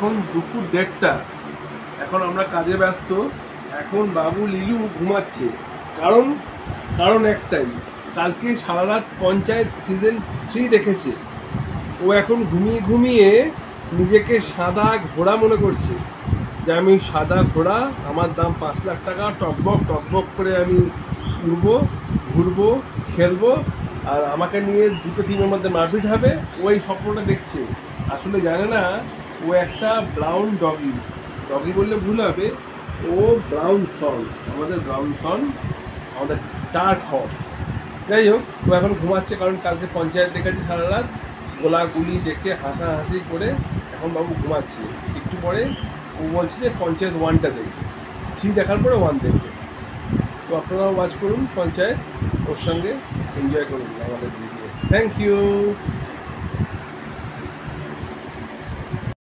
এখন দুপুর 1:30। এখন আমরা কাজে ব্যস্ত। এখন বাবু লিলু ঘুমাচ্ছে। কারণ কারণ একটাই, কালকে সারা রাত পঞ্চায়েত সিজন 3 দেখেছে। ও এখন ঘুমিয়ে ঘুমিয়ে নিজেকে সাদা ঘোড়া মনে করছে, যে আমি সাদা ঘোড়া, আমার দাম 5 লাখ টাকা, টকবক টকবক করে আমি উড়বো, ঘুরবো, খেলবো, আর আমাকে নিয়ে দুটো টিমের মধ্যে মারপিট হবে। ওই স্বপ্নটা দেখছে। আসলে জানে না ও একটা ব্রাউন ডগি। ডগি বললে ভুল হবে, ও ব্রাউন সন, আমাদের ব্রাউন সন, আমাদের ডার্ক হর্স। যাই হোক, ও এখন ঘুমাচ্ছে কারণ কালকে পঞ্চায়েত দেখেছি সারা রাত, গোলাগুলি দেখে হাসাহাসি করে এখন বাবু ঘুমাচ্ছে। একটু পরে ও বলছে যে পঞ্চায়েত 1টা দেখবে, 3 দেখার পরে 1 দেখবে। তো আপনারাও ওয়াচ করুন পঞ্চায়েত, ওর সঙ্গে এনজয় করুন আমাদের ভিডিও। Thank you.